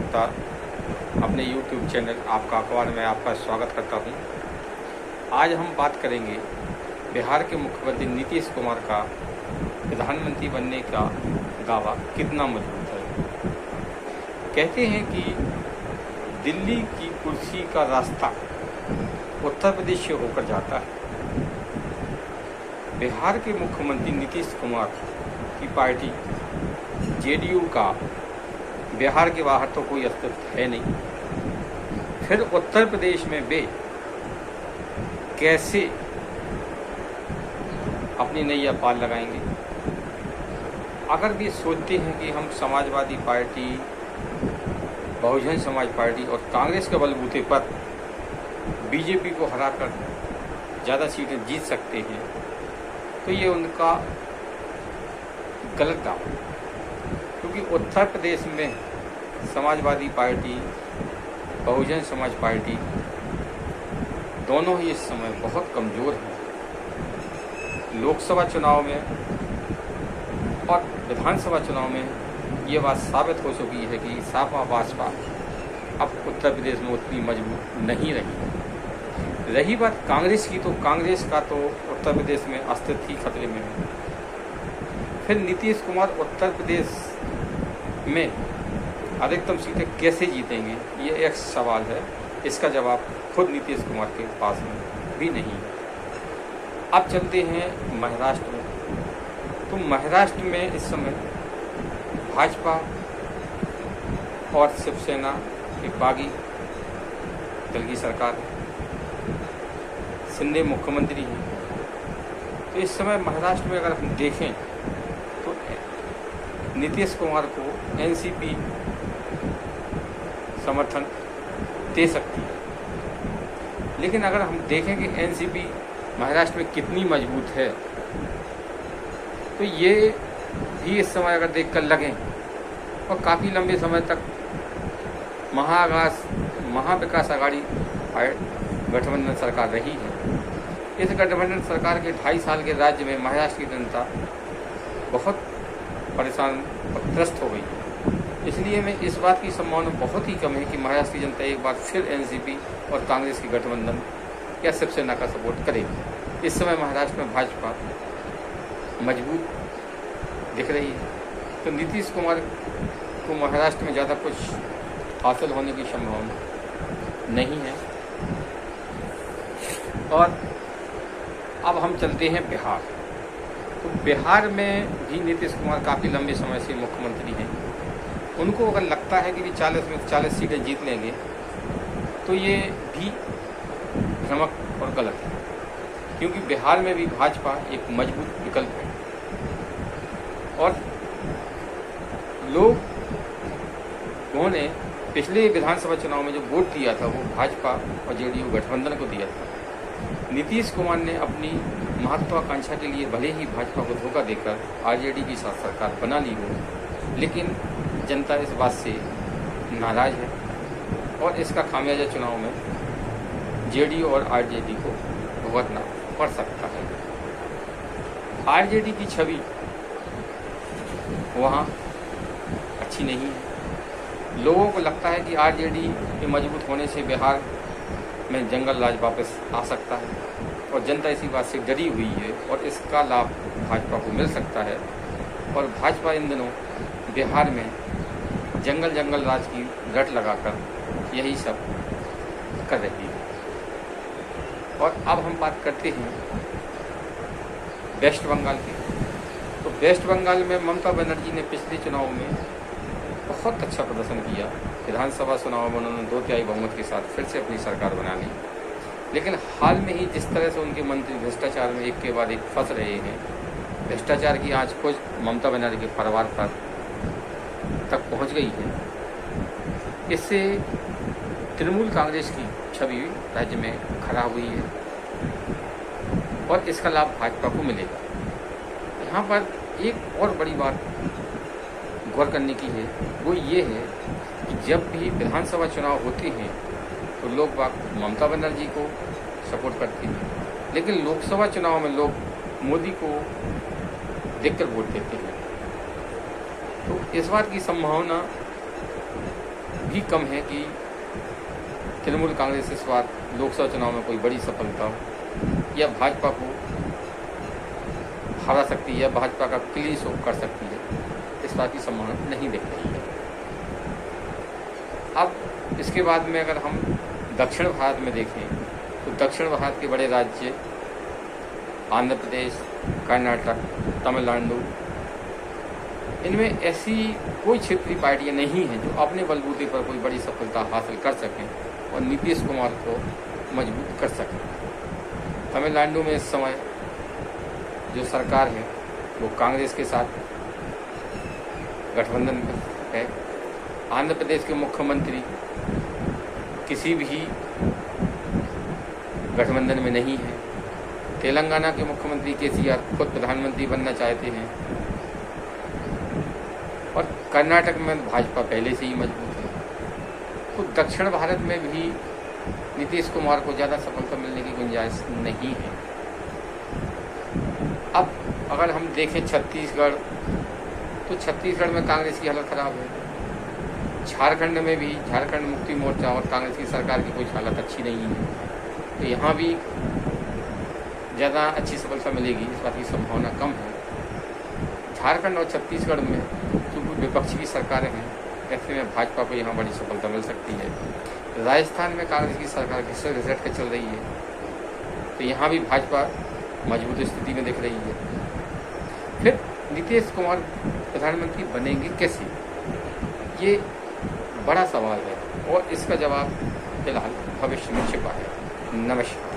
नमस्कार। अपने YouTube channel आपका अखबार में आपका स्वागत करता हूँ। आज हम बात करेंगे बिहार के मुख्यमंत्री नीतीश कुमार का प्रधानमंत्री बनने का दावा कितना मजबूत है। कहते हैं कि दिल्ली की कुर्सी का रास्ता उत्तर प्रदेश से होकर जाता है। बिहार के मुख्यमंत्री नीतीश कुमार की पार्टी जेडीयू का बिहार के बाहर तो कोई अस्तित्व है नहीं, फिर उत्तर प्रदेश में वे कैसे अपनी नैया पार लगाएंगे। अगर वे सोचते हैं कि हम समाजवादी पार्टी, बहुजन समाज पार्टी और कांग्रेस के बलबूते पर बीजेपी को हराकर ज़्यादा सीटें जीत सकते हैं, तो ये उनका गलत दावा है। क्योंकि उत्तर प्रदेश में समाजवादी पार्टी, बहुजन समाज पार्टी दोनों ही इस समय बहुत कमज़ोर हैं। लोकसभा चुनाव में और विधानसभा चुनाव में ये बात साबित हो चुकी है कि सपा बसपा अब उत्तर प्रदेश में उतनी मजबूत नहीं रही। रही बात कांग्रेस की, तो कांग्रेस का तो उत्तर प्रदेश में अस्तित्व ही खतरे में है। फिर नीतीश कुमार उत्तर प्रदेश में अधिकतम सीटें कैसे जीतेंगे, ये एक सवाल है। इसका जवाब खुद नीतीश कुमार के पास में भी नहीं है। अब चलते हैं महाराष्ट्र में। तो महाराष्ट्र में इस समय भाजपा और शिवसेना की बागी दल की सरकार है। शिंदे मुख्यमंत्री हैं। तो इस समय महाराष्ट्र में अगर हम देखें तो नीतीश कुमार को एनसीपी समर्थन दे सकती है। लेकिन अगर हम देखें कि एनसीपी महाराष्ट्र में कितनी मजबूत है, तो ये भी इस समय अगर देखकर लगें, और काफ़ी लंबे समय तक महाविकास आघाड़ी गठबंधन सरकार रही है। इस गठबंधन सरकार के 2.5 साल के राज्य में महाराष्ट्र की जनता बहुत परेशान और त्रस्त हो गई है। इसलिए मैं इस बात की संभावना बहुत ही कम है कि महाराष्ट्र की जनता एक बार फिर एनसीपी और कांग्रेस की गठबंधन या शिवसेना का सपोर्ट करेगी। इस समय महाराष्ट्र में भाजपा मजबूत दिख रही है, तो नीतीश कुमार को महाराष्ट्र में ज़्यादा कुछ हासिल होने की संभावना नहीं है। और अब हम चलते हैं बिहार। तो बिहार में भी नीतीश कुमार काफ़ी लंबे समय से मुख्यमंत्री हैं। उनको अगर लगता है कि भी 40 में 40 सीटें जीत लेंगे, तो ये भी भ्रामक और गलत है। क्योंकि बिहार में भी भाजपा एक मजबूत विकल्प है और लोगों ने पिछले विधानसभा चुनाव में जो वोट दिया था वो भाजपा और जेडीयू गठबंधन को दिया था। नीतीश कुमार ने अपनी महत्वाकांक्षा के लिए भले ही भाजपा को धोखा देकर आरजेडी की साथ सरकार बना ली हो, लेकिन जनता इस बात से नाराज है और इसका खामियाजा चुनाव में जेडीयू और आरजेडी को भुगतना पड़ सकता है। आरजेडी की छवि वहाँ अच्छी नहीं है। लोगों को लगता है कि आरजेडी के मजबूत होने से बिहार में जंगल राज वापस आ सकता है और जनता इसी बात से डरी हुई है और इसका लाभ भाजपा को मिल सकता है। और भाजपा इन दिनों बिहार में जंगल राज की रट लगाकर यही सब कर रही है। और अब हम बात करते हैं वेस्ट बंगाल की। तो वेस्ट बंगाल में ममता बनर्जी ने पिछले चुनाव में बहुत अच्छा प्रदर्शन किया। विधानसभा चुनाव में उन्होंने 2/3 बहुमत के साथ फिर से अपनी सरकार बना ली। लेकिन हाल में ही जिस तरह से उनके मंत्री भ्रष्टाचार में एक के बाद एक फंस रहे हैं, भ्रष्टाचार की आंच खुद ममता बनर्जी के परिवार पर तक पहुंच गई है। इससे तृणमूल कांग्रेस की छवि राज्य में खराब हुई है और इसका लाभ भाजपा को मिलेगा। यहाँ पर एक और बड़ी बात गौर करने की है, वो ये है कि जब भी विधानसभा चुनाव होते हैं तो लोग ममता बनर्जी को सपोर्ट करते हैं, लेकिन लोकसभा चुनाव में लोग मोदी को देखकर वोट देते हैं। तो इस बात की संभावना भी भी कम है कि तृणमूल कांग्रेस इस बार लोकसभा चुनाव में कोई बड़ी सफलता या भाजपा को हरा सकती है, भाजपा का क्लीन स्वीप कर सकती है, इस बात की संभावना नहीं दिख रही है। अब इसके बाद में अगर हम दक्षिण भारत में देखें तो दक्षिण भारत के बड़े राज्य आंध्र प्रदेश, कर्नाटक, तमिलनाडु, इनमें ऐसी कोई क्षेत्रीय पार्टियां नहीं हैं जो अपने बलबूते पर कोई बड़ी सफलता हासिल कर सकें और नीतीश कुमार को मजबूत कर सकें। तमिलनाडु में इस समय जो सरकार है वो कांग्रेस के साथ गठबंधन में है। आंध्र प्रदेश के मुख्यमंत्री किसी भी गठबंधन में नहीं है। तेलंगाना के मुख्यमंत्री केसीआर खुद प्रधानमंत्री बनना चाहते हैं और कर्नाटक में भाजपा पहले से ही मजबूत है। तो दक्षिण भारत में भी नीतीश कुमार को ज़्यादा सफलता मिलने की गुंजाइश नहीं है। अब अगर हम देखें छत्तीसगढ़, तो छत्तीसगढ़ में कांग्रेस की हालत खराब है। झारखंड में भी झारखंड मुक्ति मोर्चा और कांग्रेस की सरकार की कोई हालत अच्छी नहीं है। तो यहाँ भी ज़्यादा अच्छी सफलता मिलेगी इस बात की संभावना कम है। झारखंड और छत्तीसगढ़ में चूँकि विपक्षी की सरकारें हैं, ऐसे में भाजपा को यहाँ बड़ी सफलता मिल सकती है। राजस्थान में कांग्रेस की सरकार घिसट के चल रही है, तो यहाँ भी भाजपा मजबूत स्थिति में दिख रही है। फिर नीतीश कुमार प्रधानमंत्री बनेंगे कैसे, ये बड़ा सवाल है और इसका जवाब फिलहाल भविष्य में छिपा है। नमस्कार।